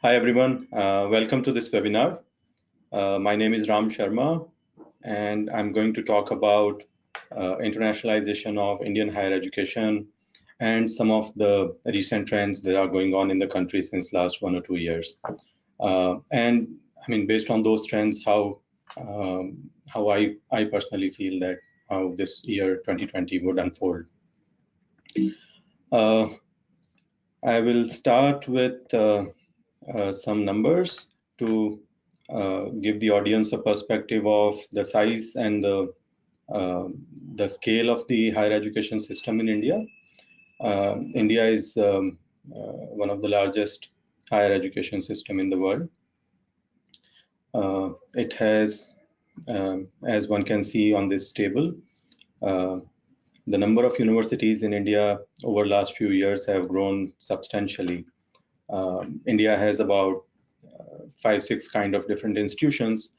Hi everyone, welcome to this webinar. My name is Ram Sharma and I'm going to talk about internationalization of Indian higher education and some of the recent trends that are going on in the country since last 1 or 2 years. And I mean, based on those trends, how I personally feel that how this year 2020 would unfold. I will start with some numbers to give the audience a perspective of the size and the scale of the higher education system in India. India is one of the largest higher education system in the world. It has, as one can see on this table, the number of universities in India over last few years have grown substantially. India has about 5-6 kind of different institutions,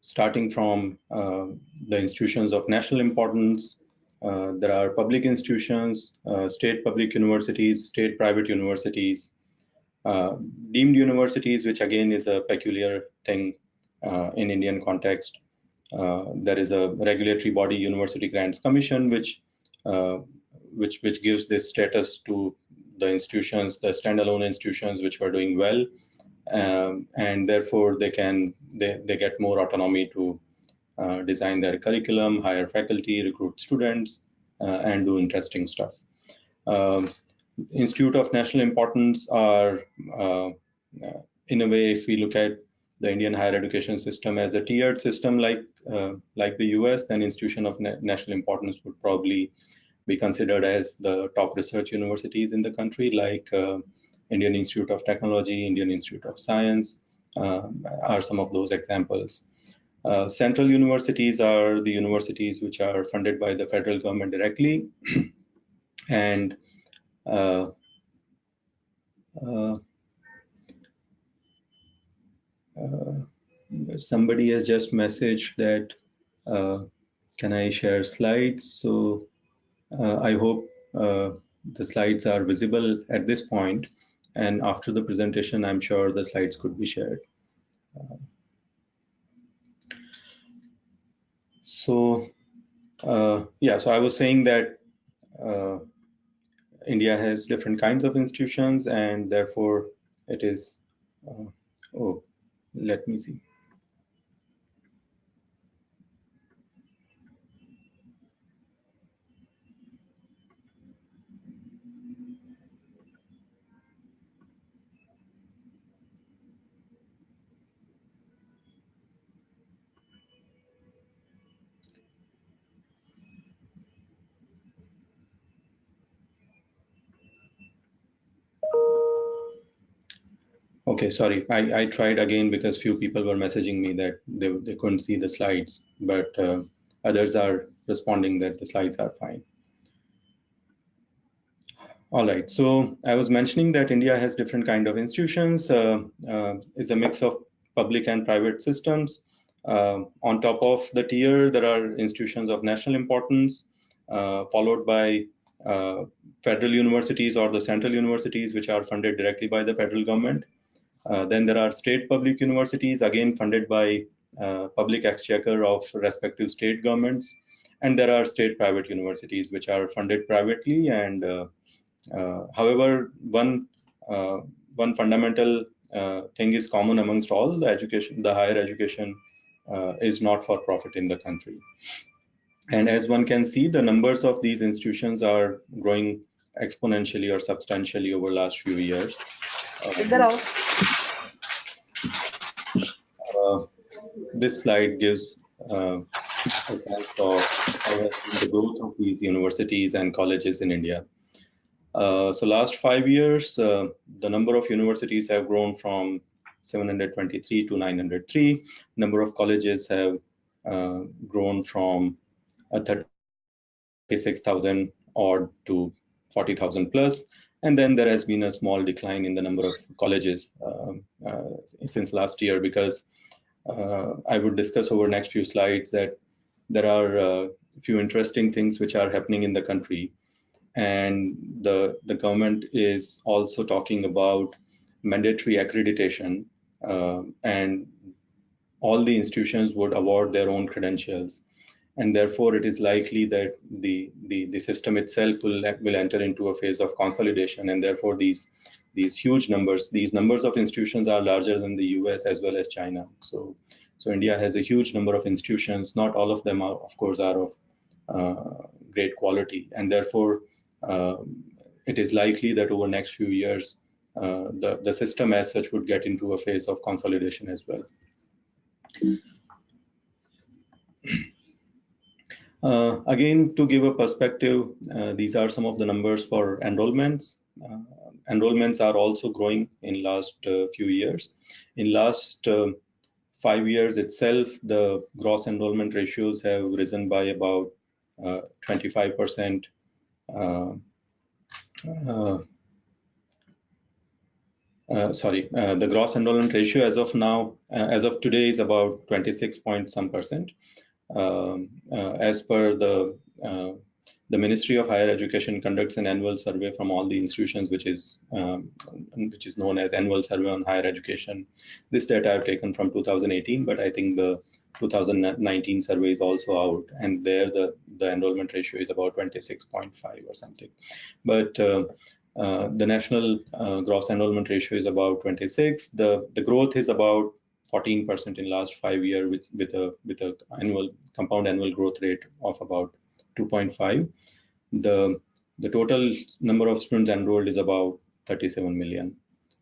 starting from the institutions of national importance. There are public institutions, state public universities, state private universities, deemed universities, which again is a peculiar thing in Indian context. There is a regulatory body, University Grants Commission, which gives this status to the institutions, the standalone institutions which were doing well, and therefore they get more autonomy to design their curriculum, hire faculty, recruit students, and do interesting stuff. Institute of national importance are, in a way, if we look at the Indian higher education system as a tiered system like the US, then institution of national importance would probably be considered as the top research universities in the country, like Indian Institute of Technology, Indian Institute of Science are some of those examples. Central universities are the universities which are funded by the federal government directly, and somebody has just messaged that can I share slides? So I hope the slides are visible at this point, and after the presentation, I'm sure the slides could be shared. So I was saying that India has different kinds of institutions, and therefore it is, oh, let me see. Okay, sorry, I tried again because few people were messaging me that they couldn't see the slides, but others are responding that the slides are fine. All right, so I was mentioning that India has different kind of institutions. It's a mix of public and private systems. On top of the tier, there are institutions of national importance, followed by federal universities or the central universities, which are funded directly by the federal government. Then there are state public universities, again funded by public exchequer of respective state governments. And there are state private universities, which are funded privately. And however, one fundamental thing is common amongst all the education, the higher education is not for profit in the country. And as one can see, the numbers of these institutions are growing exponentially or substantially over the last few years. This slide gives a sense of the growth of these universities and colleges in India. So last 5 years, the number of universities have grown from 723 to 903. Number of colleges have grown from 36,000 odd to 40,000 plus. And then there has been a small decline in the number of colleges since last year, because I would discuss over next few slides that there are a few interesting things which are happening in the country. and the government is also talking about mandatory accreditation, and all the institutions would award their own credentials, and therefore it is likely that the system itself will enter into a phase of consolidation, and therefore these huge numbers, these numbers of institutions are larger than the US as well as China. So India has a huge number of institutions. Not all of them are, of course, are of great quality, and therefore it is likely that over the next few years the system as such would get into a phase of consolidation as well. Again, to give a perspective, these are some of the numbers for enrollments. Enrollments are also growing in last few years. In last 5 years itself, the gross enrollment ratios have risen by about 25%. The gross enrollment ratio as of now, as of today, is about 26 point some percent. As per the Ministry of Higher Education conducts an annual survey from all the institutions, which is known as Annual Survey on Higher Education. This data I've taken from 2018, but I think the 2019 survey is also out, and there the enrollment ratio is about 26.5 or something. But the national gross enrollment ratio is about 26. The growth is about 14% in last 5 years, with a annual compound annual growth rate of about 2.5. The total number of students enrolled is about 37 million.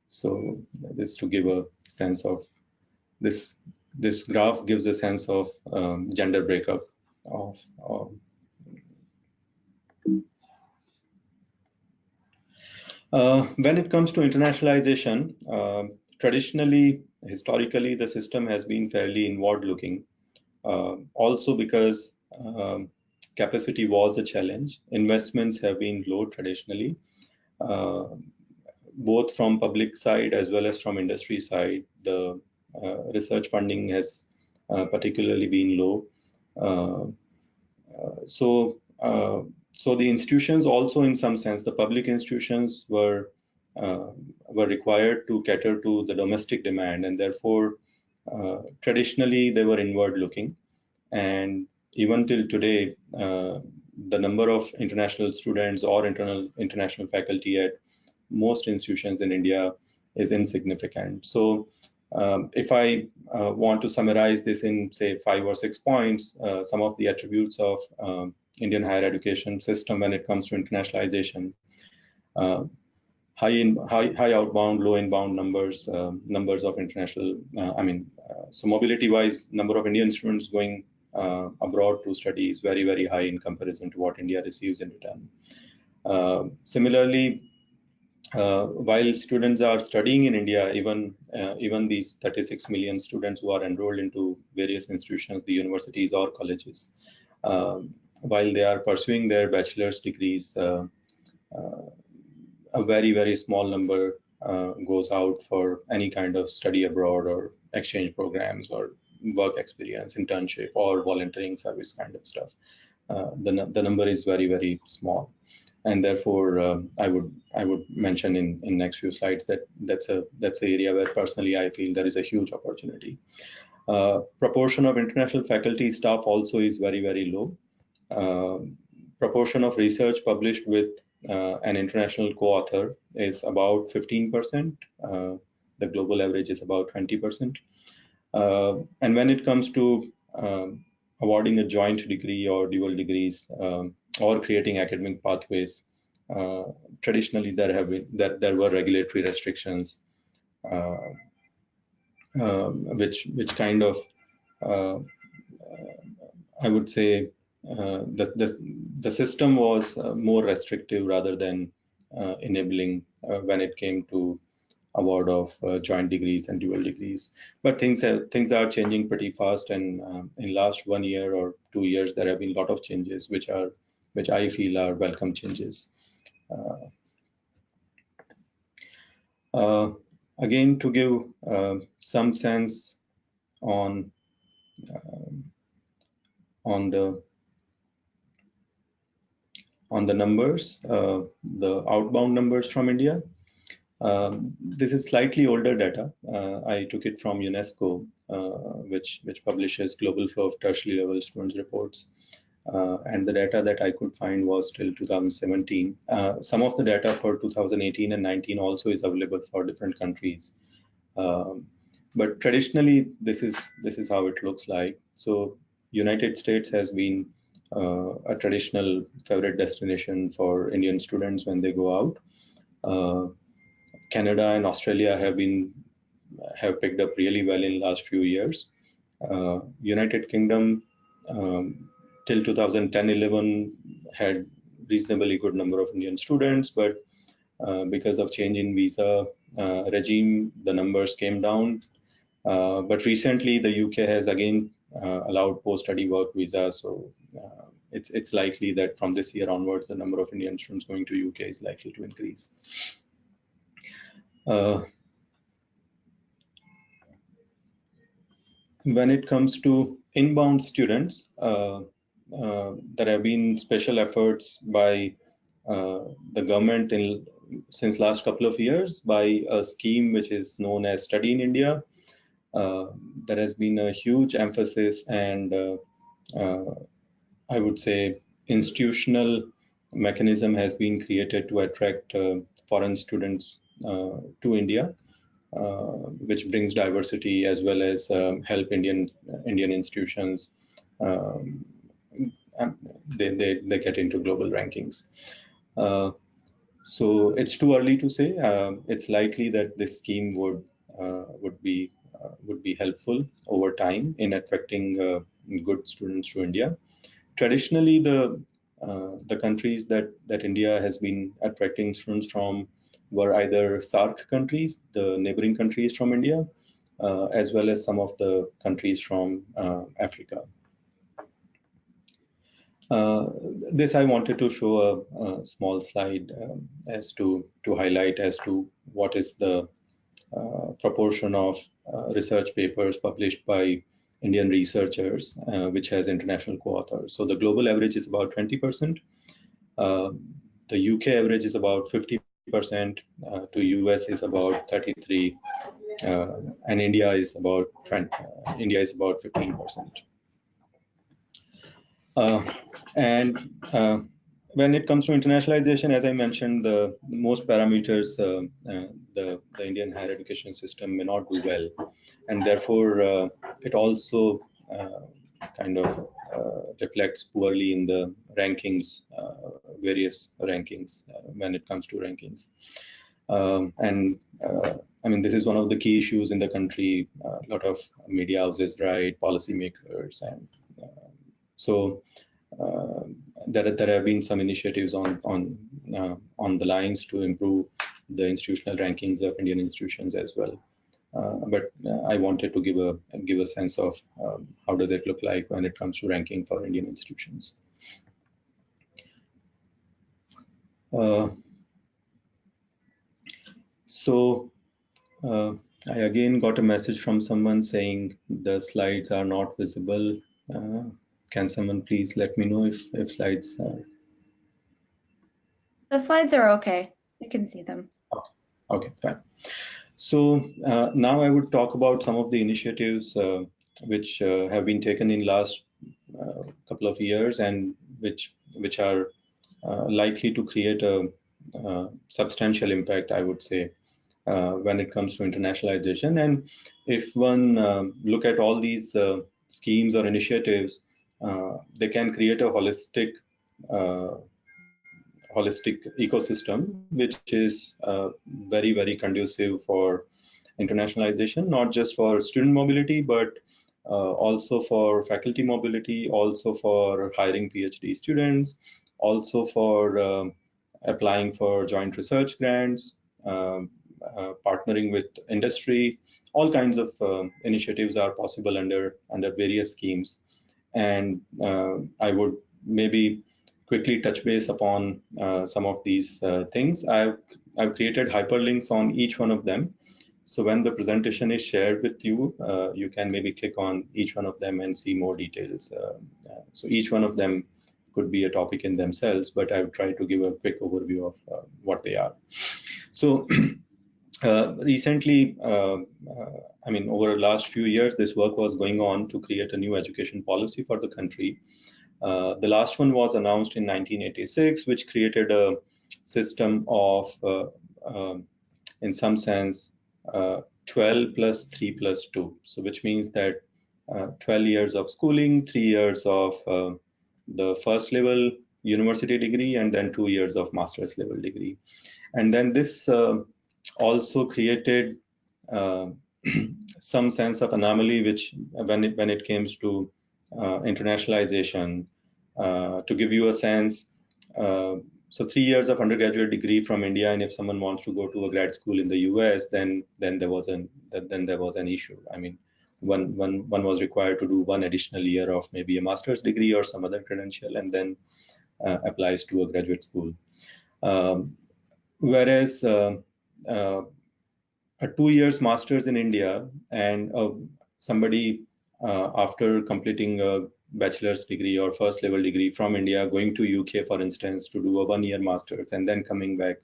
So this to give a sense of this. This graph gives a sense of gender breakup of when it comes to internationalization. Traditionally, historically, the system has been fairly inward-looking. Also because capacity was a challenge. Investments have been low traditionally, both from public side as well as from industry side. The research funding has particularly been low. So the institutions also, in some sense, the public institutions were required to cater to the domestic demand, and therefore traditionally they were inward looking. And even till today, the number of international students or international faculty at most institutions in India is insignificant. So if I want to summarize this in, say, 5 or 6 points, some of the attributes of Indian higher education system when it comes to internationalization: high outbound, low inbound numbers, numbers of international, so mobility-wise, number of Indian students going abroad to study is very, very high in comparison to what India receives in return. Similarly, while students are studying in India, even these 36 million students who are enrolled into various institutions, the universities or colleges, while they are pursuing their bachelor's degrees, a very, very small number goes out for any kind of study abroad or exchange programs or work experience, internship, or volunteering service kind of stuff. The number is very, very small. And therefore, I would mention in next few slides that that's an area where personally I feel there is a huge opportunity. Proportion of international faculty staff also is very, very low. Proportion of research published with an international co-author is about 15%. The global average is about 20%. And when it comes to awarding a joint degree or dual degrees, or creating academic pathways, traditionally there were regulatory restrictions, which kind of I would say the system was more restrictive rather than enabling when it came to award of joint degrees and dual degrees. But things are changing pretty fast, and in last 1 year or 2 years there have been a lot of changes which I feel are welcome changes. Again, to give some sense on on the numbers, the outbound numbers from India. This is slightly older data. I took it from UNESCO, which publishes global flow of tertiary level students reports. And the data that I could find was till 2017. Some of the data for 2018 and 19 also is available for different countries. But traditionally, this is how it looks like. So United States has been a traditional favorite destination for Indian students when they go out. Canada and Australia have picked up really well in the last few years. United Kingdom till 2010-11 had reasonably good number of Indian students, but because of change in visa regime, the numbers came down. But recently, the UK has again allowed post-study work visa, so it's likely that from this year onwards, the number of Indian students going to UK is likely to increase. When it comes to inbound students, there have been special efforts by the government since last couple of years by a scheme which is known as Study in India. There has been a huge emphasis and I would say institutional mechanism has been created to attract foreign students to India, which brings diversity as well as help Indian institutions. They get into global rankings. So it's too early to say. It's likely that this scheme would be helpful over time in attracting good students to India. Traditionally, the countries that India has been attracting students from were either SPARC countries, the neighboring countries from India, as well as some of the countries from Africa. This I wanted to show a small slide as to highlight as to what is the proportion of research papers published by Indian researchers, which has international co-authors. So the global average is about 20%. The UK average is about 50%. To US is about 33%, and India is about 15%. And when it comes to internationalization, as I mentioned, the most parameters the Indian higher education system may not do well, and therefore it also kind of reflects poorly in the rankings, various rankings when it comes to rankings. I mean, this is one of the key issues in the country. A lot of media houses write, policymakers, and so there have been some initiatives on the lines to improve the institutional rankings of Indian institutions as well. But I wanted to give a sense of how does it look like when it comes to ranking for Indian institutions. I again got a message from someone saying the slides are not visible. Can someone please let me know if slides are... The slides are okay. We can see them. Okay, fine. So now I would talk about some of the initiatives which have been taken in last couple of years and which are likely to create a substantial impact, I would say, when it comes to internationalization. And if one look at all these schemes or initiatives, they can create a holistic ecosystem, which is very, very conducive for internationalization, not just for student mobility, but also for faculty mobility, also for hiring PhD students, also for applying for joint research grants, partnering with industry. All kinds of initiatives are possible under various schemes. And I would maybe quickly touch base upon some of these things. I've created hyperlinks on each one of them. So when the presentation is shared with you, you can maybe click on each one of them and see more details. So each one of them could be a topic in themselves, but I would try to give a quick overview of what they are. So recently, I mean, over the last few years, this work was going on to create a new education policy for the country. The last one was announced in 1986, which created a system of, in some sense, 12 plus 3 plus 2. So which means that 12 years of schooling, 3 years of the first level university degree, and then 2 years of master's level degree. And then this also created some sense of anomaly, which when it comes to internationalization. To give you a sense, so 3 years of undergraduate degree from India, and if someone wants to go to a grad school in the US, then there was an issue. I mean, one was required to do one additional year of maybe a master's degree or some other credential, and then applies to a graduate school. Whereas a 2 years master's in India and somebody after completing a bachelor's degree or first level degree from India going to UK, for instance, to do a 1 year master's and then coming back,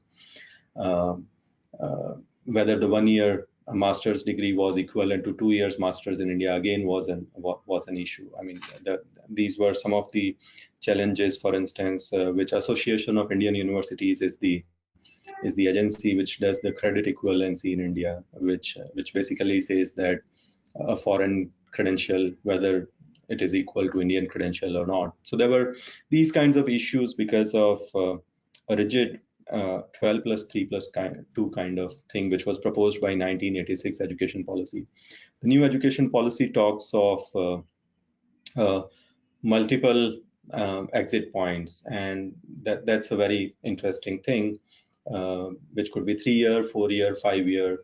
whether the 1 year master's degree was equivalent to 2 years master's in India again was an issue. I mean, these were some of the challenges. For instance, which Association of Indian Universities is the agency which does the credit equivalency in India, which basically says that a foreign credential, whether it is equal to Indian credential or not. So there were these kinds of issues because of a rigid 12 plus 3 plus 2 kind of thing, which was proposed by 1986 education policy. The new education policy talks of multiple exit points, and that's a very interesting thing, which could be 3 year, 4 year, 5 year,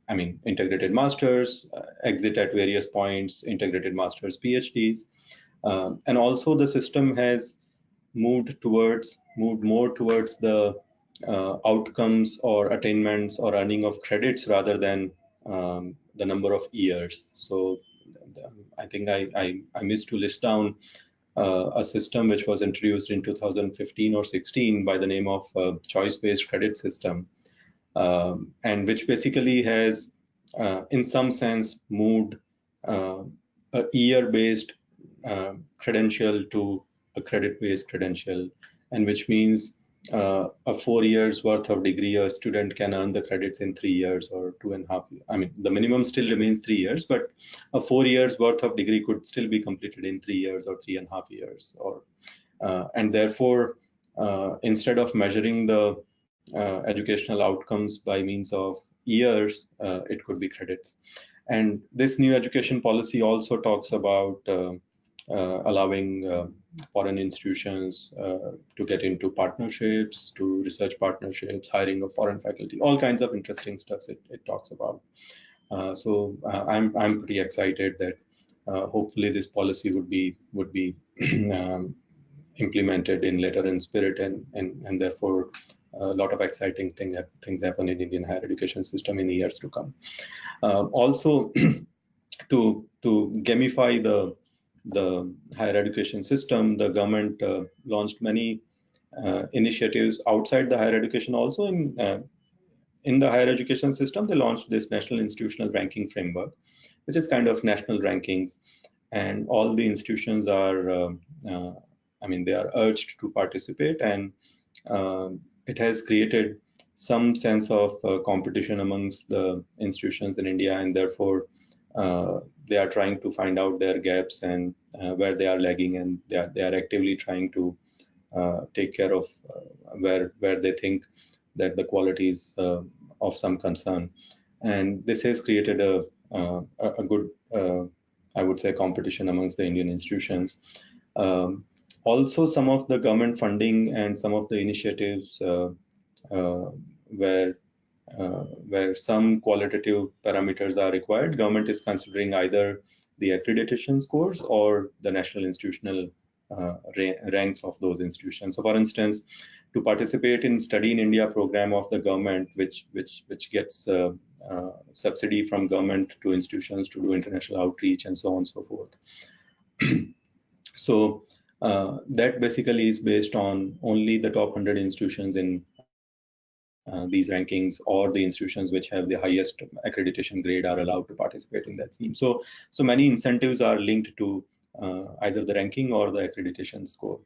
I mean, integrated masters, exit at various points, integrated masters, PhDs, and also the system has moved more towards the outcomes or attainments or earning of credits rather than the number of years. So I think I missed to list down a system which was introduced in 2015 or 16 by the name of choice-based credit system, and which basically has, in some sense, moved a year-based credential to a credit-based credential, and which means a 4 years worth of degree a student can earn the credits in 3 years or 2.5 years. I mean, the minimum still remains 3 years, but a 4 years worth of degree could still be completed in 3 years or 3.5 years. Or and therefore, instead of measuring the educational outcomes by means of years, it could be credits. And this new education policy also talks about allowing foreign institutions to get into partnerships, to research partnerships, hiring of foreign faculty, all kinds of interesting stuff it talks about. So I'm pretty excited that hopefully this policy would be implemented in letter and spirit, and therefore a lot of exciting things happen in Indian higher education system in the years to come. Also, to gamify the higher education system, the government launched many initiatives outside the higher education. Also, in the higher education system, they launched this national institutional ranking framework, which is kind of national rankings, and all the institutions are, I mean, they are urged to participate, and it has created some sense of competition amongst the institutions in India, and therefore they are trying to find out their gaps and where they are lagging, and they are actively trying to take care of where they think that the quality is of some concern. And this has created a good, I would say, competition amongst the Indian institutions. Also, some of the government funding and some of the initiatives where some qualitative parameters are required, government is considering either the accreditation scores or the national institutional ranks of those institutions. So, for instance, to participate in Study in India program of the government, which gets subsidy from government to institutions to do international outreach and so on and so forth. So that basically is based on only the top 100 institutions in these rankings, or the institutions which have the highest accreditation grade are allowed to participate in that scheme. So many incentives are linked to either the ranking or the accreditation score.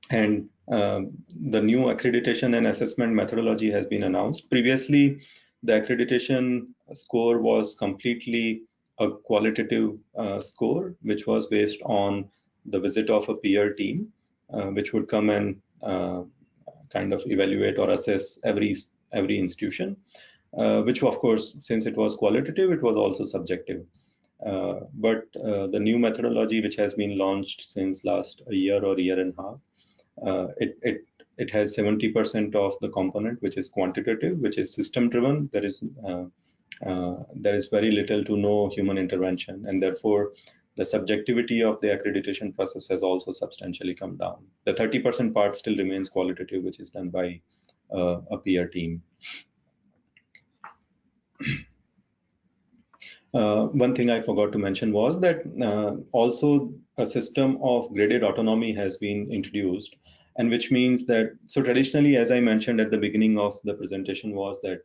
And the new accreditation and assessment methodology has been announced. Previously, the accreditation score was completely a qualitative score, which was based on the visit of a peer team, which would come and kind of evaluate or assess every institution, which of course, since it was qualitative, it was also subjective. But the new methodology, which has been launched since last a year or year and a half, it has 70% of the component which is quantitative, which is system driven. There is very little to no human intervention, and therefore the subjectivity of the accreditation process has also substantially come down. The 30% part still remains qualitative, which is done by a peer team. One thing I forgot to mention was that also a system of graded autonomy has been introduced, and which means that, so traditionally, as I mentioned at the beginning of the presentation, was that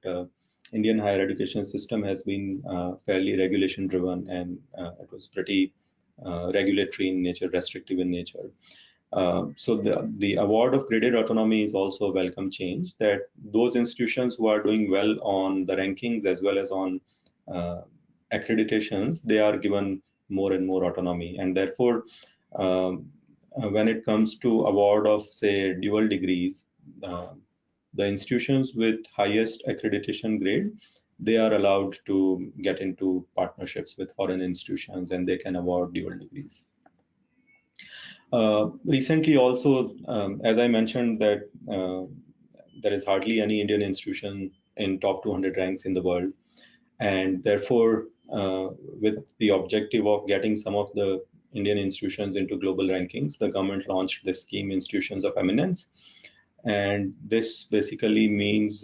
Indian higher education system has been fairly regulation driven, and it was pretty regulatory in nature, restrictive in nature. So the award of graded autonomy is also a welcome change, that those institutions who are doing well on the rankings as well as on accreditations, they are given more and more autonomy, and therefore when it comes to award of, say, dual degrees, the institutions with highest accreditation grade, they are allowed to get into partnerships with foreign institutions, and they can award dual degrees. Recently also, as I mentioned, that there is hardly any Indian institution in top 200 ranks in the world, and therefore with the objective of getting some of the Indian institutions into global rankings, the government launched this scheme, Institutions of Eminence. And this basically means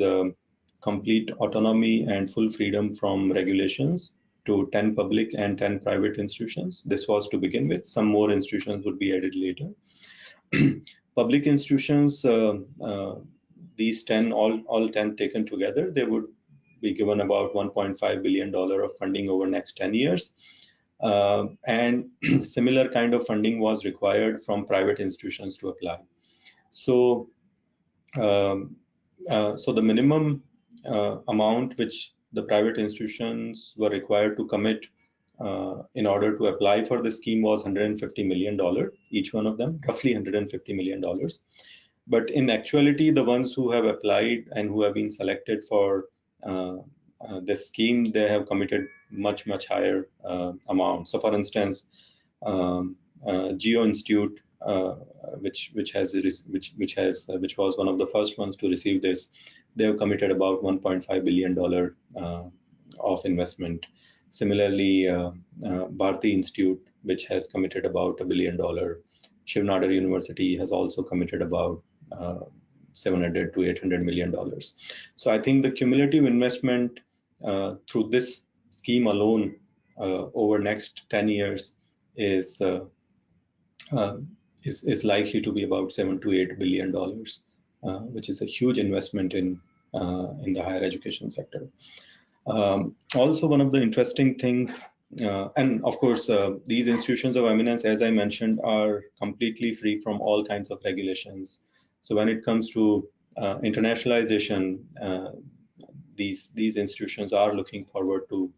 complete autonomy and full freedom from regulations to 10 public and 10 private institutions. This was to begin with. Some more institutions would be added later. Public institutions, these 10, all 10 taken together, they would be given about $1.5 billion of funding over next 10 years. And similar kind of funding was required from private institutions to apply. So, so the minimum amount which the private institutions were required to commit in order to apply for the scheme was $150 million, each one of them, roughly $150 million. But in actuality, the ones who have applied and who have been selected for this scheme, they have committed much higher amount. So, for instance, Geo Institute, which was one of the first ones to receive this, they have committed about $1.5 billion of investment. Similarly, Bharati Institute, which has committed about $1 billion. Chevening University has also committed about $700 to $800 million. So I think the cumulative investment through this scheme alone over next 10 years is likely to be about $7 to $8 billion, which is a huge investment in the higher education sector. Also, one of the interesting thing, and of course, these institutions of eminence, as I mentioned, are completely free from all kinds of regulations. So when it comes to internationalization, these institutions are looking forward to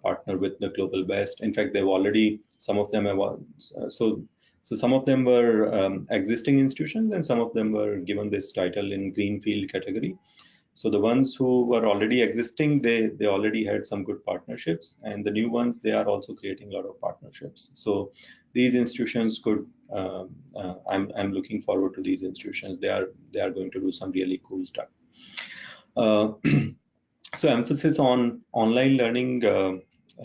partner with the global best. In fact, they've already, some of them have, so some of them were existing institutions, and some of them were given this title in greenfield category. So the ones who were already existing, they already had some good partnerships, and the new ones, they are also creating a lot of partnerships. So these institutions could, I'm looking forward to these institutions. They are going to do some really cool stuff. So emphasis on online learning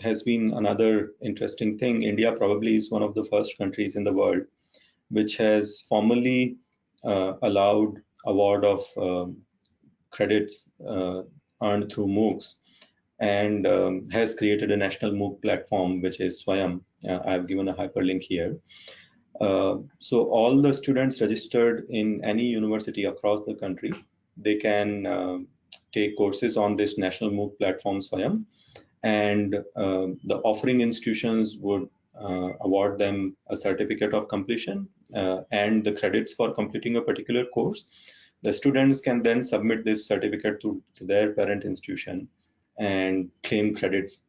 has been another interesting thing. India probably is one of the first countries in the world which has formally allowed award of credits earned through MOOCs, and has created a national MOOC platform, which is SWAYAM, I've given a hyperlink here. So all the students registered in any university across the country, they can take courses on this national MOOC platform SWAYAM, and the offering institutions would award them a certificate of completion and the credits for completing a particular course. The students can then submit this certificate to their parent institution and claim credits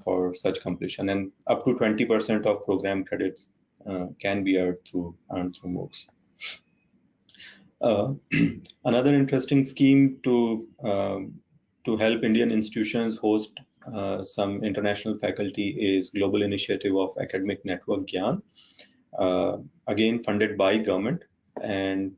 for such completion, and up to 20% of program credits can be earned through MOOCs. Another interesting scheme to help Indian institutions host some international faculty is Global Initiative of Academic Network GIAN, again funded by government, and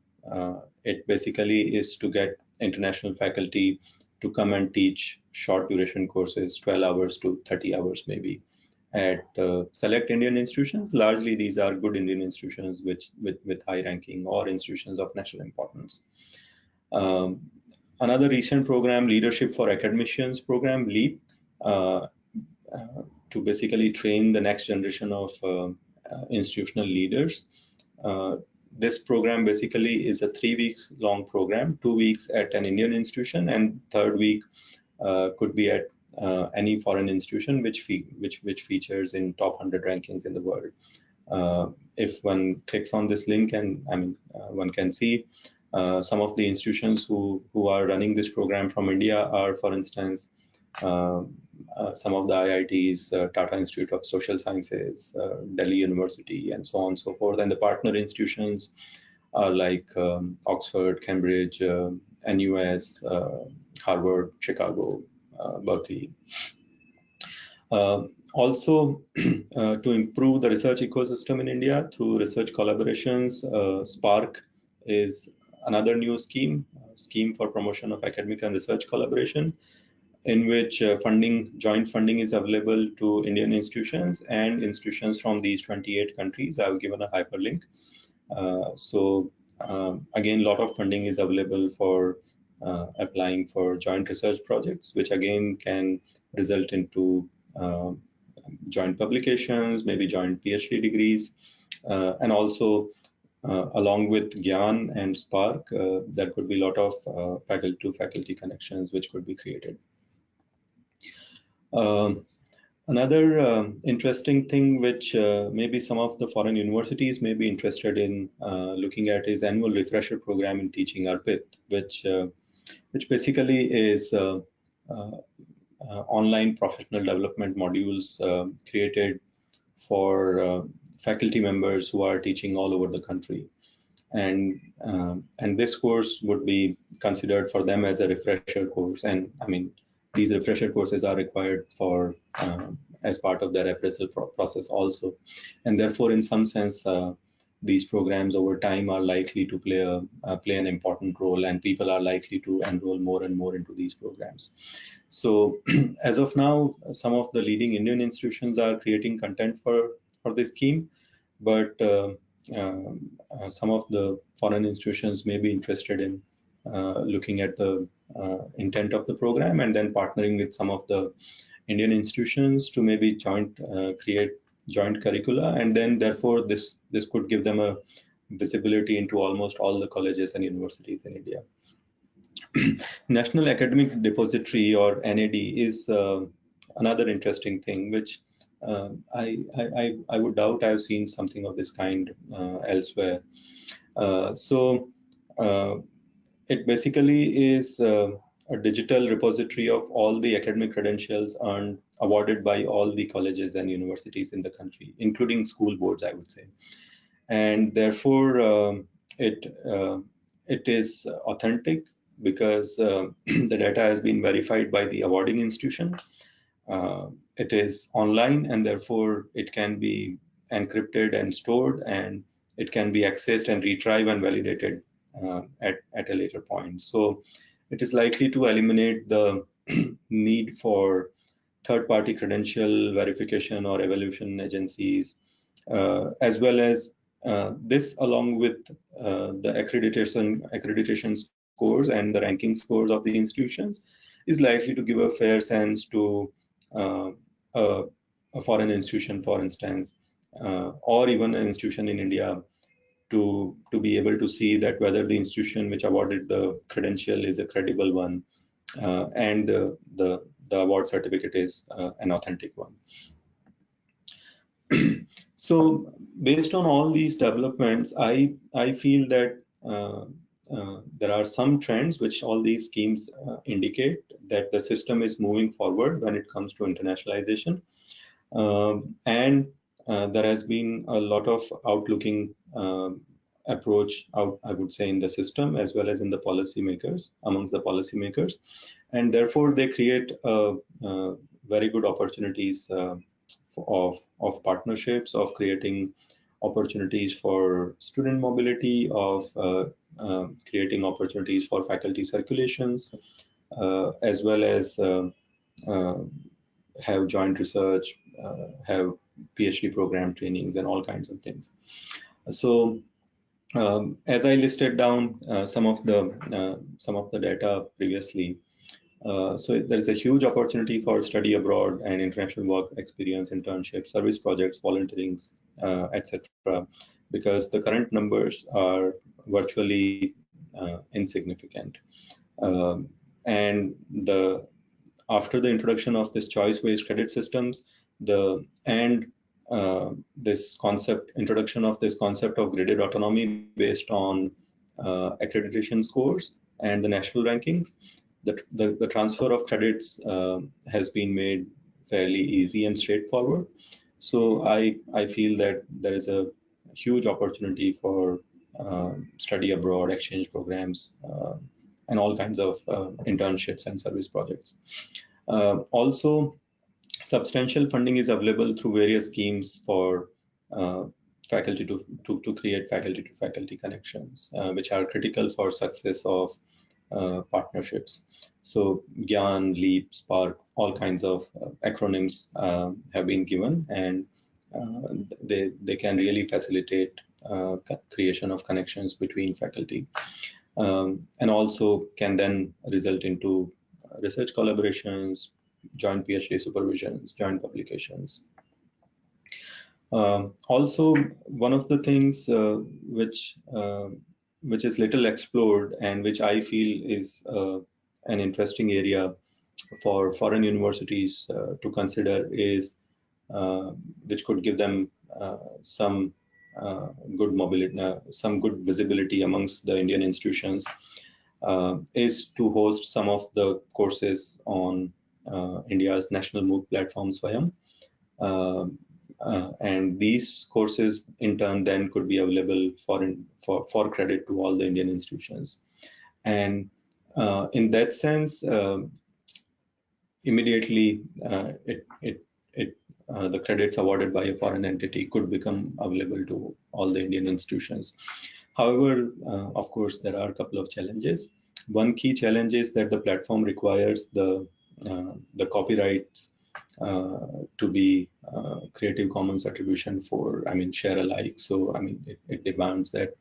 it basically is to get international faculty to come and teach short duration courses, 12 hours to 30 hours maybe, at select Indian institutions. Largely these are good Indian institutions with high ranking or institutions of national importance. Another recent program, Leadership for Academicians program, LEAP, to basically train the next generation of institutional leaders. This program basically is a 3 weeks long program, 2 weeks at an Indian institution, and third week could be at any foreign institution which features in top 100 rankings in the world. If one clicks on this link, and one can see some of the institutions who are running this program from India are, for instance, some of the IITs, Tata Institute of Social Sciences, Delhi University, and so on and so forth. And the partner institutions are like Oxford, Cambridge, NUS, Harvard, Chicago, Berkeley. Also, to improve the research ecosystem in India through research collaborations, SPARC is another new scheme for promotion of academic and research collaboration, in which joint funding is available to Indian institutions and institutions from these 28 countries. I've given a hyperlink. Again, a lot of funding is available for applying for joint research projects, which again can result into joint publications, maybe joint PhD degrees, and also along with GIAN and SPARC, there could be a lot of faculty-to-faculty connections which could be created. Another interesting thing which maybe some of the foreign universities may be interested in looking at is annual refresher program in teaching, ARPIT, which basically is online professional development modules created for faculty members who are teaching all over the country. And this course would be considered for them as a refresher course. And these refresher courses are required for as part of their appraisal process also. And therefore, in some sense, these programs over time are likely to play an important role, and people are likely to enroll more and more into these programs. So as of now, some of the leading Indian institutions are creating content for this scheme, but some of the foreign institutions may be interested in looking at the intent of the program and then partnering with some of the Indian institutions to maybe create joint curricula, and then therefore this could give them a visibility into almost all the colleges and universities in India. National Academic Depository, or NAD, is another interesting thing, which I would doubt I've seen something of this kind elsewhere. It basically is a digital repository of all the academic credentials awarded by all the colleges and universities in the country, including school boards, I would say. And therefore, it is authentic because the data has been verified by the awarding institution. It is online, and therefore it can be encrypted and stored, and it can be accessed and retrieved and validated at a later point. So it is likely to eliminate the need for third-party credential verification or evaluation agencies, as well as this, along with the accreditation scores and the ranking scores of the institutions, is likely to give a fair sense to a a foreign institution, for instance, or even an institution in India, to be able to see that whether the institution which awarded the credential is a credible one, and the award certificate is an authentic one. So based on all these developments, I feel that there are some trends which all these schemes indicate that the system is moving forward when it comes to internationalization. And there has been a lot of outlooking approach out, I would say, in the system as well as in the policymakers, amongst the policymakers, and therefore they create very good opportunities of partnerships, of creating opportunities for student mobility, of creating opportunities for faculty circulations, as well as have joint research, have PhD program trainings, and all kinds of things. So as I listed down some of the data previously, so there's a huge opportunity for study abroad and international work experience, internships, service projects, volunteerings, etc., because the current numbers are virtually insignificant. And after the introduction of this choice-based credit systems, this introduction of this concept of graded autonomy based on accreditation scores and the national rankings, the transfer of credits has been made fairly easy and straightforward. So I feel that there is a huge opportunity for study abroad, exchange programs, and all kinds of internships and service projects. Also, substantial funding is available through various schemes for faculty to create faculty-to-faculty connections, which are critical for success of partnerships. So GIAN, LEAP, SPARC, all kinds of acronyms have been given, and they can really facilitate creation of connections between faculty, and also can then result into research collaborations, joint PhD supervisions, joint publications. Also, one of the things which is little explored and which I feel is an interesting area for foreign universities to consider is, which could give them some good mobility, some good visibility amongst the Indian institutions, is to host some of the courses on India's national MOOC platform, SWAYAM. And these courses in turn then could be available for credit to all the Indian institutions. And in that sense, immediately the credits awarded by a foreign entity could become available to all the Indian institutions. However, of course, there are a couple of challenges. One key challenge is that the platform requires the copyrights to be Creative Commons attribution for, share alike. So, it demands that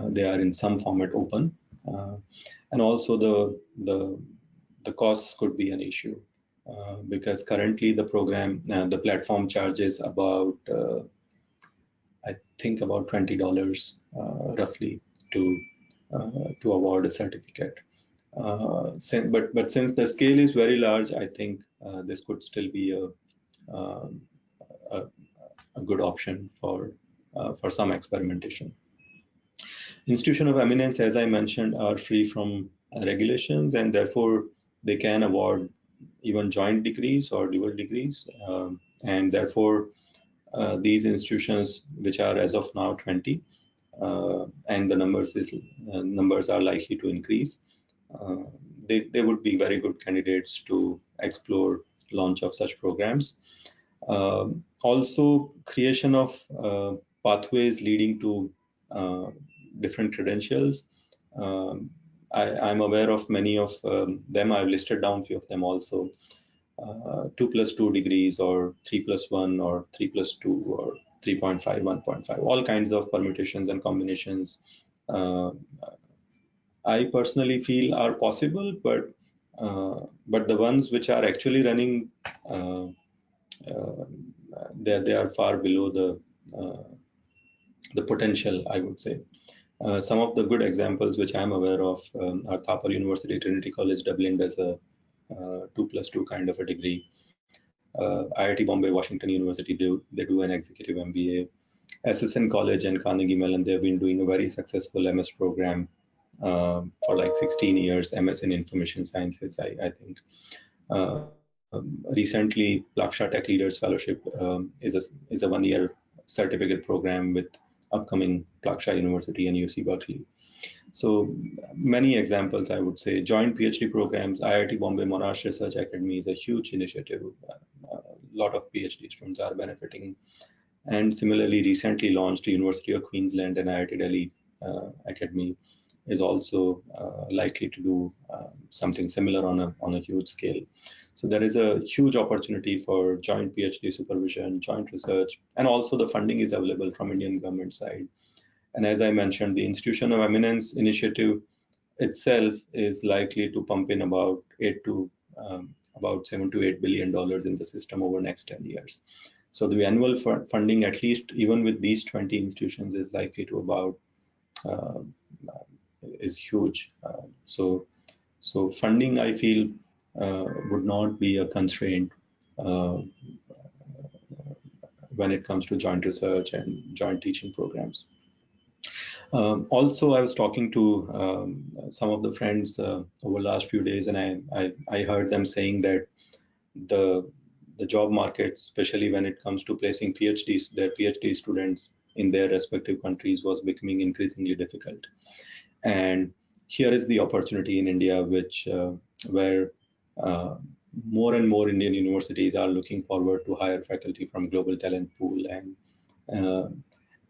they are in some format open, and also the costs could be an issue because currently the platform charges about I think about $20 roughly to award a certificate. But since the scale is very large, I think this could still be a good option for some experimentation. Institution of Eminence, as I mentioned, are free from regulations, and therefore they can award even joint degrees or dual degrees, and therefore these institutions, which are as of now 20, and the numbers are likely to increase, they would be very good candidates to explore launch of such programs. Also, creation of pathways leading to different credentials. I'm aware of many of them. I've listed down a few of them also. 2+2 degrees, or 3+1, or 3+2, or 3.5, 1.5, all kinds of permutations and combinations I personally feel are possible, but the ones which are actually running they are far below the potential, I would say. Some of the good examples which I'm aware of are Thapar University, Trinity College Dublin does a 2+2 kind of a degree. IIT Bombay, Washington University they do an executive MBA. SSN College and Carnegie Mellon, they've been doing a very successful MS program for like 16 years, MS in Information Sciences, I think. Recently, Plaksha Tech Leaders Fellowship is a 1-year certificate program with upcoming Plaksha University and UC Berkeley. So many examples, I would say. Joint PhD programs, IIT Bombay Monash Research Academy is a huge initiative. A lot of PhD students are benefiting. And similarly, recently launched University of Queensland and IIT Delhi Academy is also likely to do something similar on a huge scale. So there is a huge opportunity for joint PhD supervision, joint research, and also the funding is available from Indian government side. And as I mentioned, the Institution of Eminence initiative itself is likely to pump in about about $7 to $8 billion in the system over the next 10 years. So the annual funding, at least even with these 20 institutions, is likely to about is huge. So funding, I feel, would not be a constraint when it comes to joint research and joint teaching programs. Also, I was talking to some of the friends over the last few days, and I heard them saying that the job market, especially when it comes to placing their PhD students in their respective countries, was becoming increasingly difficult. And here is the opportunity in India, where more and more Indian universities are looking forward to hire faculty from global talent pool,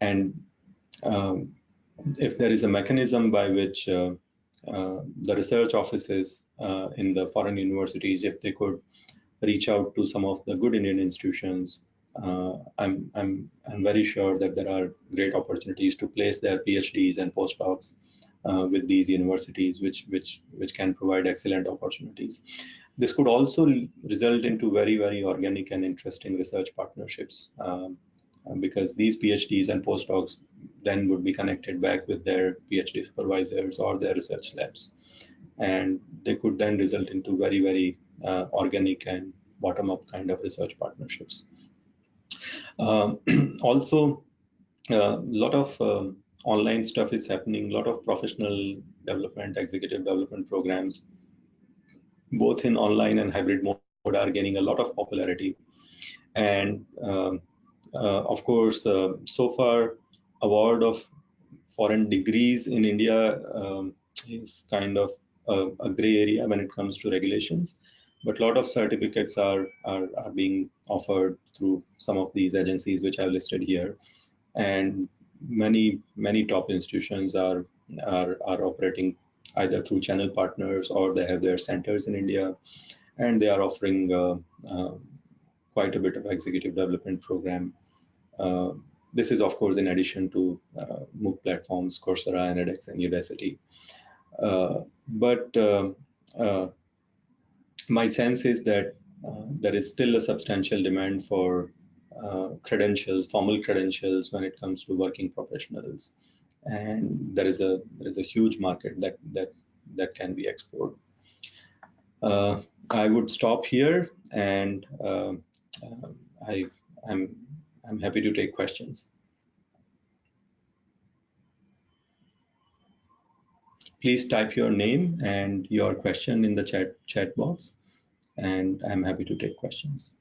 and if there is a mechanism by which the research offices in the foreign universities, if they could reach out to some of the good Indian institutions, I'm very sure that there are great opportunities to place their PhDs and postdocs with these universities, which can provide excellent opportunities. This could also result into very, very organic and interesting research partnerships, because these PhDs and postdocs then would be connected back with their PhD supervisors or their research labs. And they could then result into very, very organic and bottom-up kind of research partnerships. Also, a lot of online stuff is happening, a lot of professional development, executive development programs, both in online and hybrid mode, are gaining a lot of popularity. And of course, so far, award of foreign degrees in India is kind of a gray area when it comes to regulations, but a lot of certificates are being offered through some of these agencies which I've listed here, and many top institutions are operating either through channel partners or they have their centers in India, and they are offering quite a bit of executive development program. This is, of course, in addition to MOOC platforms, Coursera, and edX, and Udacity. But my sense is that there is still a substantial demand for credentials, formal credentials, when it comes to working professionals, and there is a huge market that can be explored. I would stop here, and I'm happy to take questions. Please type your name and your question in the chat box, and I'm happy to take questions.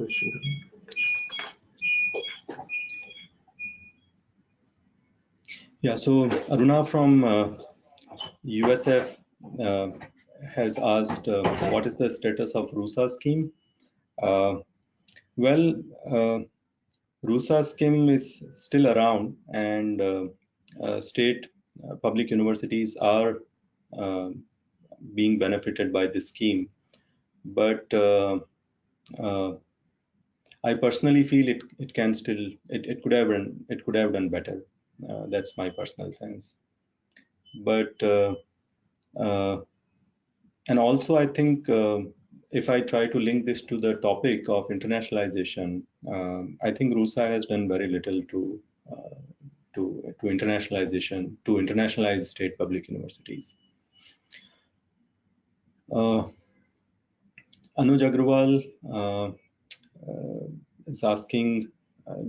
question. Yeah, so Aruna from USF has asked what is the status of RUSA scheme? Well, RUSA scheme is still around, and state public universities are being benefited by this scheme. But I personally feel it can still it could have done better. That's my personal sense. But and also I think if I try to link this to the topic of internationalization, I think RUSA has done very little to internationalization, to internationalize state public universities. Anuj Agrawal is asking,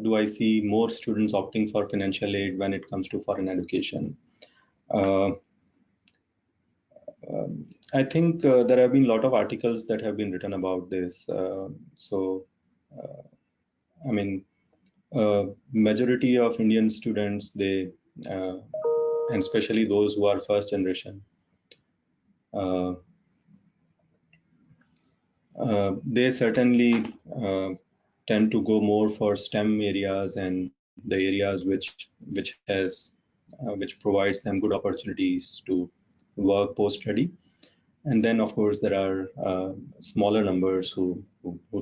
do I see more students opting for financial aid when it comes to foreign education? I think there have been a lot of articles that have been written about this. I mean, majority of Indian students, they, and especially those who are first generation, they certainly tend to go more for STEM areas and the areas which provides them good opportunities to work post-study. And then, of course, there are smaller numbers who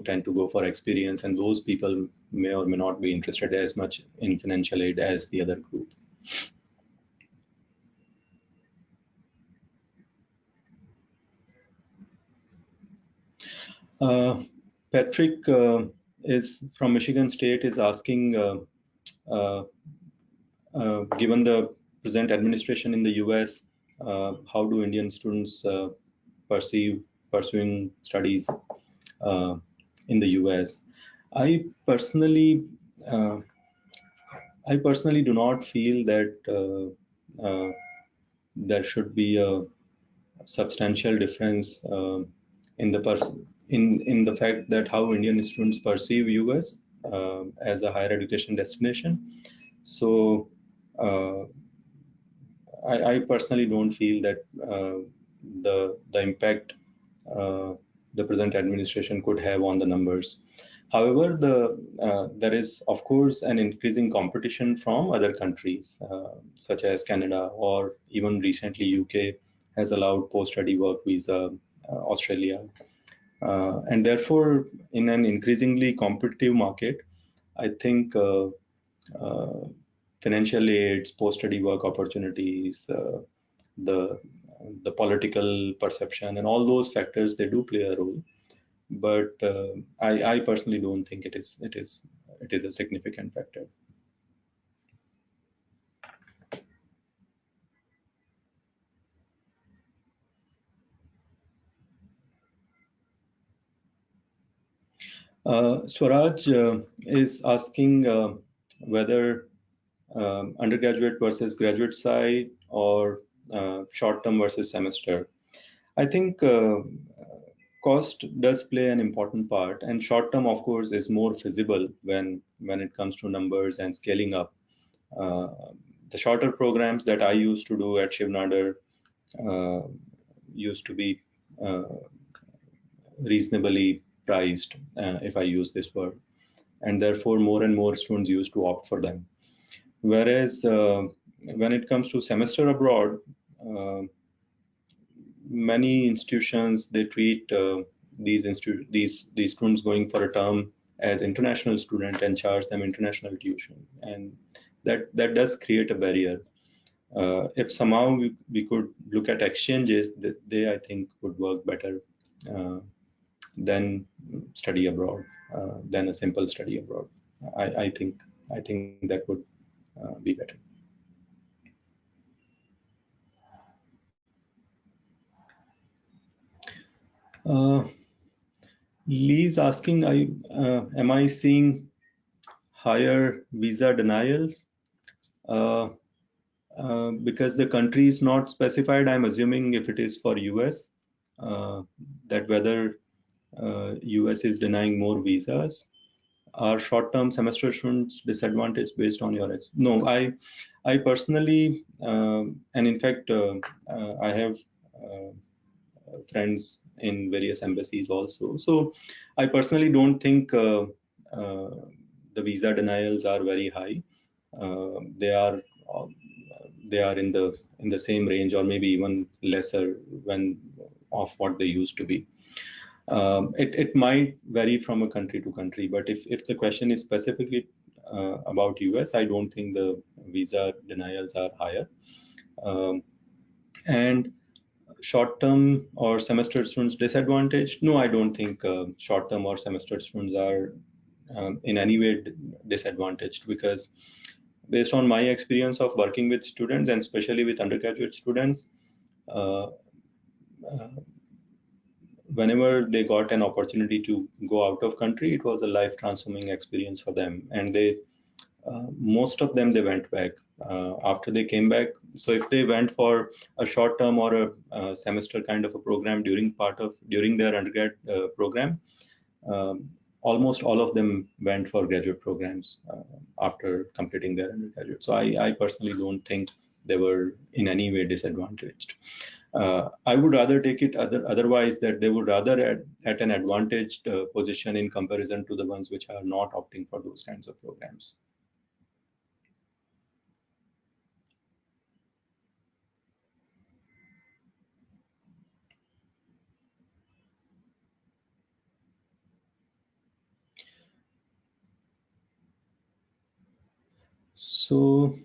tend to go for experience, and those people may or may not be interested as much in financial aid as the other group. Patrick is from Michigan State, is asking, given the present administration in the US, how do Indian students perceive pursuing studies in the US? I personally do not feel that there should be a substantial difference in the fact that how Indian students perceive US as a higher education destination. So I personally don't feel that the impact the present administration could have on the numbers. However, there is, of course, an increasing competition from other countries, such as Canada, or even recently UK has allowed post-study work visa, Australia. And therefore, in an increasingly competitive market, I think financial aids, post-study work opportunities, the political perception, and all those factors, they do play a role. But I personally don't think it is a significant factor. Swaraj is asking whether undergraduate versus graduate side, or short-term versus semester. I think cost does play an important part, and short-term, of course, is more feasible when it comes to numbers and scaling up. The shorter programs that I used to do at Shivnadar used to be reasonably priced, if I use this word, and therefore more and more students used to opt for them. Whereas when it comes to semester abroad, many institutions, they treat these students going for a term as international student and charge them international tuition, and that does create a barrier. If somehow we could look at exchanges, they I think would work better than study abroad, than a simple study abroad. I think that would be better. Lee's asking, am I seeing higher visa denials? Because the country is not specified, I'm assuming if it is for US, that whether US is denying more visas. Are short-term semester students disadvantaged based on your No, I personally, and in fact, I have friends in various embassies also. So I personally don't think the visa denials are very high. They are uh, they are in the same range or maybe even lesser when of what they used to be. It might vary from a country to country, but if the question is specifically about US, I don't think the visa denials are higher. And short-term or semester students disadvantaged? No, I don't think short-term or semester students are in any way disadvantaged, because based on my experience of working with students and especially with undergraduate students, uh, uh, whenever they got an opportunity to go out of country, it was a life transforming experience for them, and they most of them they went back after they came back. So if they went for a short term or a semester kind of a program during their undergrad program, um, almost all of them went for graduate programs after completing their undergraduate. So I personally don't think they were in any way disadvantaged. I would rather take it otherwise, that they would rather at an advantaged position in comparison to the ones which are not opting for those kinds of programs. So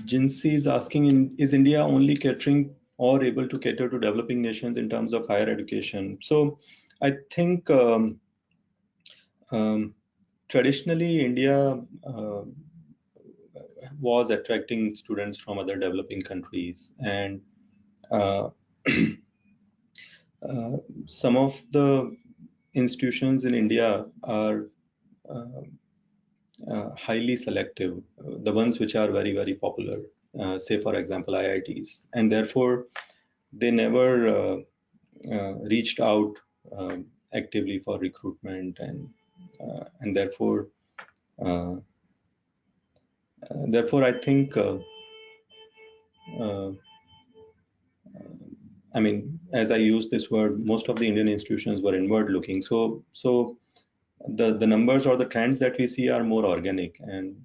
Jinsi is asking, is India only catering or able to cater to developing nations in terms of higher education? So I think traditionally India was attracting students from other developing countries, and uh, some of the institutions in India are uh, highly selective, the ones which are very, very popular, say for example IITs, and therefore they never reached out actively for recruitment, and uh, therefore I think uh, I mean, as I use this word, most of the Indian institutions were inward looking. So the numbers or the trends that we see are more organic, and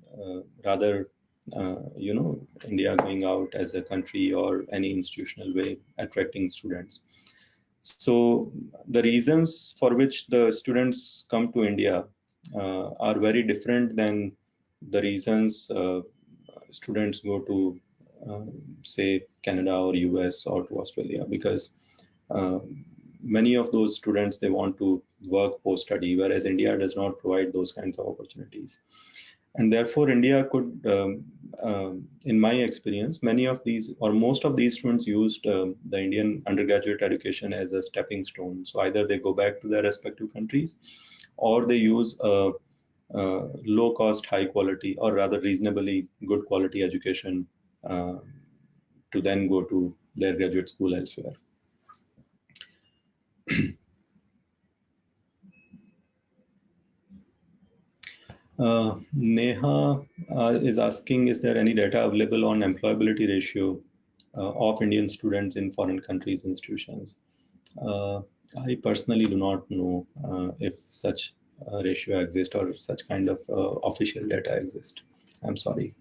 rather India going out as a country or any institutional way attracting students. So the reasons for which the students come to India are very different than the reasons students go to uh, say Canada or US or to Australia, because uh, many of those students, they want to work post study, whereas India does not provide those kinds of opportunities. And therefore India could, in my experience, many of these or most of these students used the Indian undergraduate education as a stepping stone. So either they go back to their respective countries, or they use a low cost, high quality, or rather reasonably good quality education uh, to then go to their graduate school elsewhere. Neha is asking, is there any data available on employability ratio of Indian students in foreign countries institutions? Uh, I personally do not know if such ratio exists or if such kind of official data exists. I'm sorry.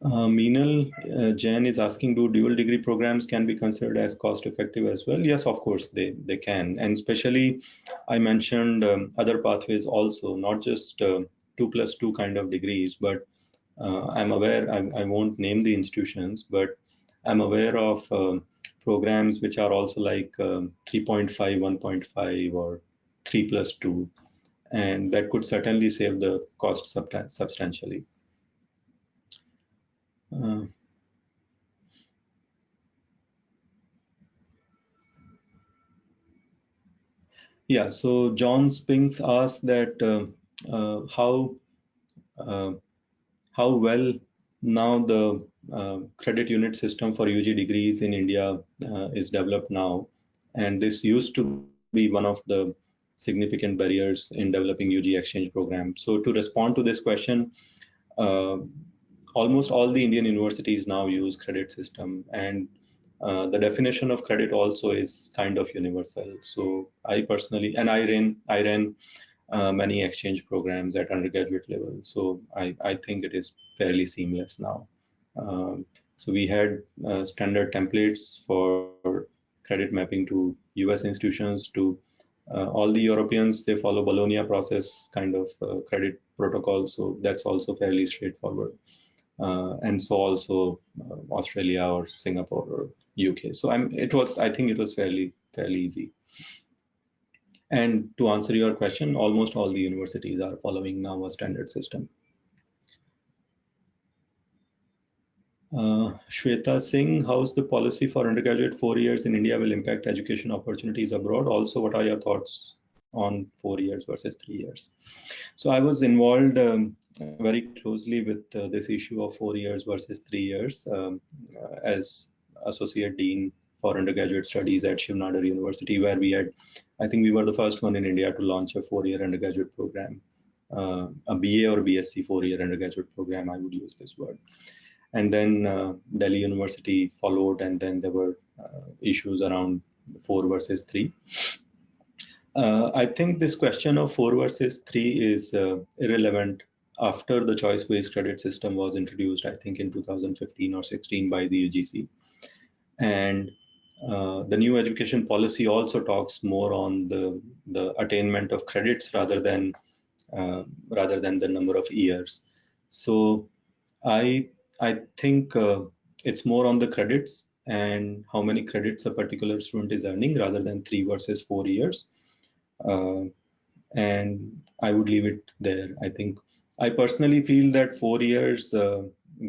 Meenal Jain is asking, do dual degree programs can be considered as cost effective as well? Yes, of course, they can. And especially, I mentioned other pathways also, not just 2+2 kind of degrees, but I'm aware, I won't name the institutions, but I'm aware of programs which are also like 3.5, 1.5, or 3+2, and that could certainly save the cost substantially. Uh, Yeah, so John Spinks asked that uh, how uh, how well Now the credit unit system for UG degrees in India is developed now, and this used to be one of the significant barriers in developing UG exchange program. So to respond to this question, uh, almost all the Indian universities now use credit system, and the definition of credit also is kind of universal. So I personally, and I ran many exchange programs at undergraduate level. So I think it is fairly seamless now. So we had standard templates for credit mapping to US institutions, to all the Europeans. They follow Bologna process kind of credit protocol. So that's also fairly straightforward. And so also Australia or Singapore or UK. So I think it was fairly easy. And to answer your question, almost all the universities are following now a standard system. Shweta Singh, how's the policy for undergraduate 4 years in India will impact education opportunities abroad? Also, what are your thoughts on 4 years versus 3 years? So I was involved very closely with this issue of 4 years versus 3 years as Associate Dean for Undergraduate Studies at Shivnadar University, where we had, I think we were the first one in India to launch a 4-year undergraduate program, a BA or BSc 4-year undergraduate program, I would use this word. And then Delhi University followed, and then there were issues around 4 versus 3. I think this question of 4 versus 3 is irrelevant after the choice-based credit system was introduced, I think in 2015 or 16 by the UGC. And the new education policy also talks more on the attainment of credits rather than the number of years. So I think it's more on the credits and how many credits a particular student is earning rather than 3 versus 4 years. And I would leave it there. I think I personally feel that 4 years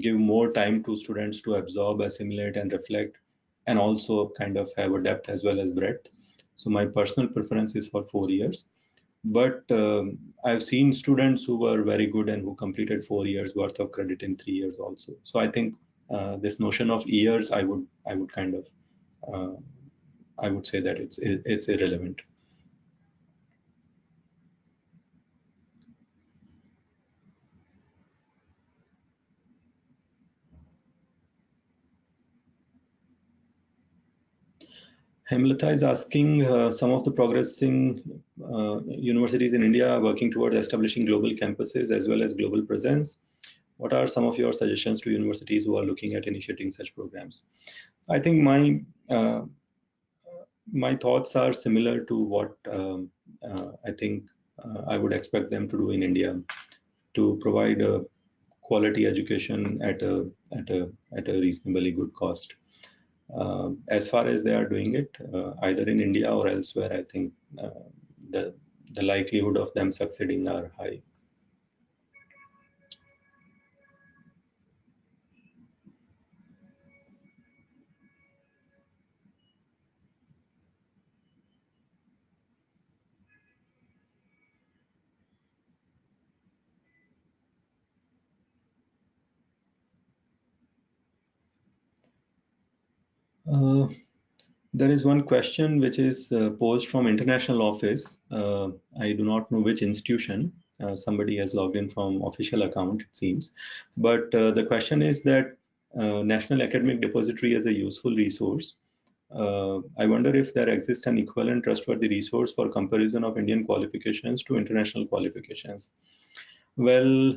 give more time to students to absorb, assimilate, and reflect, and also kind of have a depth as well as breadth. So my personal preference is for 4 years. But I've seen students who were very good and who completed 4 years worth of credit in 3 years also. So I think this notion of years, I would kind of I would say that it's irrelevant. Hemlata is asking, some of the progressing universities in India are working towards establishing global campuses as well as global presence. What are some of your suggestions to universities who are looking at initiating such programs? I think my thoughts are similar to what I think I would expect them to do in India, to provide a quality education at a reasonably good cost. As far as they are doing it, either in India or elsewhere, I think the likelihood of them succeeding are high. There is one question which is posed from international office. I do not know which institution. Somebody has logged in from official account, it seems. But the question is that National Academic Depository is a useful resource. I wonder if there exists an equivalent trustworthy resource for comparison of Indian qualifications to international qualifications. Well,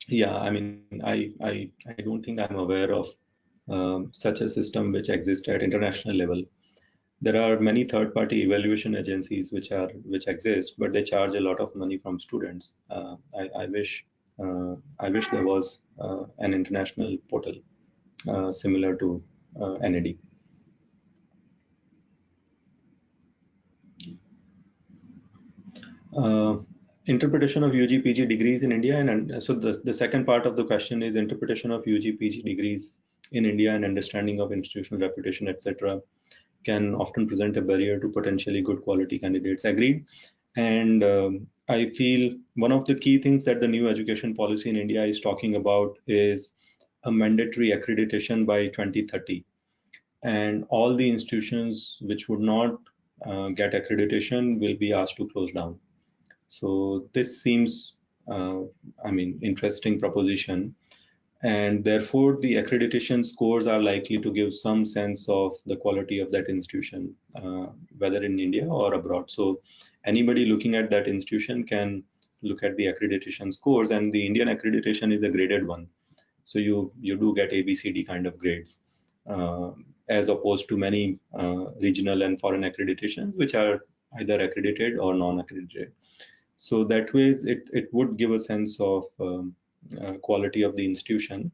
yeah, I mean, I don't think I'm aware of such a system which exists at international level. There are many third-party evaluation agencies which exist, but they charge a lot of money from students. I wish there was an international portal similar to NAD. Interpretation of UG PG degrees in India, and so the second part of the question is interpretation of UG PG degrees in India and understanding of institutional reputation, etc., can often present a barrier to potentially good quality candidates. Agreed. And I feel one of the key things that the new education policy in India is talking about is a mandatory accreditation by 2030. And all the institutions which would not get accreditation will be asked to close down. So this seems, interesting proposition. And therefore, the accreditation scores are likely to give some sense of the quality of that institution, whether in India or abroad. So anybody looking at that institution can look at the accreditation scores, and the Indian accreditation is a graded one. So you do get A, B, C, D kind of grades, as opposed to many regional and foreign accreditations, which are either accredited or non-accredited. So that way, it would give a sense of quality of the institution.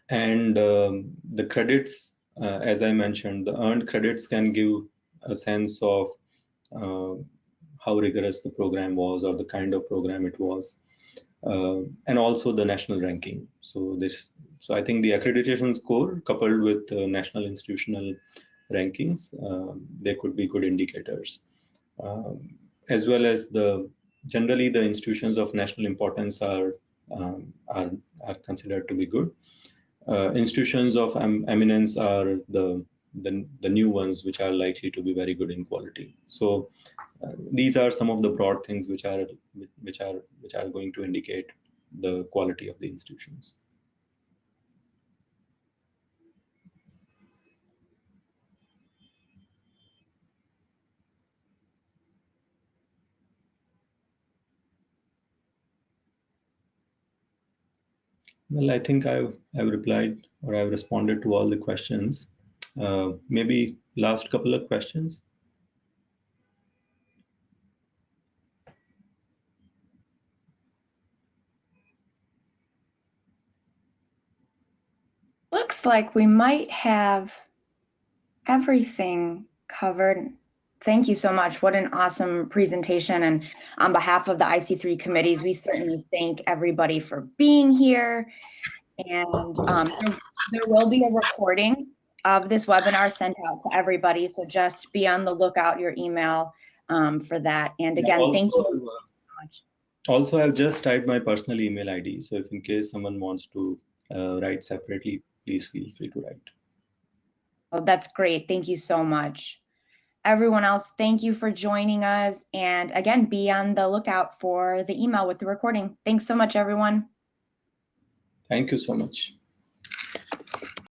And the credits, as I mentioned, the earned credits can give a sense of how rigorous the program was or the kind of program it was, and also the national ranking. So I think the accreditation score coupled with national institutional rankings, they could be good indicators, as well as generally the institutions of national importance are considered to be good. Institutions of eminence are the new ones, which are likely to be very good in quality. So these are some of the broad things which are going to indicate the quality of the institutions. Well, I think I've replied, or I've responded to all the questions. Maybe last couple of questions. Looks like we might have everything covered. Thank you so much. What an awesome presentation. And on behalf of the IC3 committees, we certainly thank everybody for being here. And there will be a recording of this webinar sent out to everybody. So just be on the lookout, your email for that. And again, also, thank you so much. Also, I've just typed my personal email ID. So if in case someone wants to write separately, please feel free to write. Oh, that's great. Thank you so much. Everyone else, thank you for joining us. And again, be on the lookout for the email with the recording. Thanks so much, everyone. Thank you so much.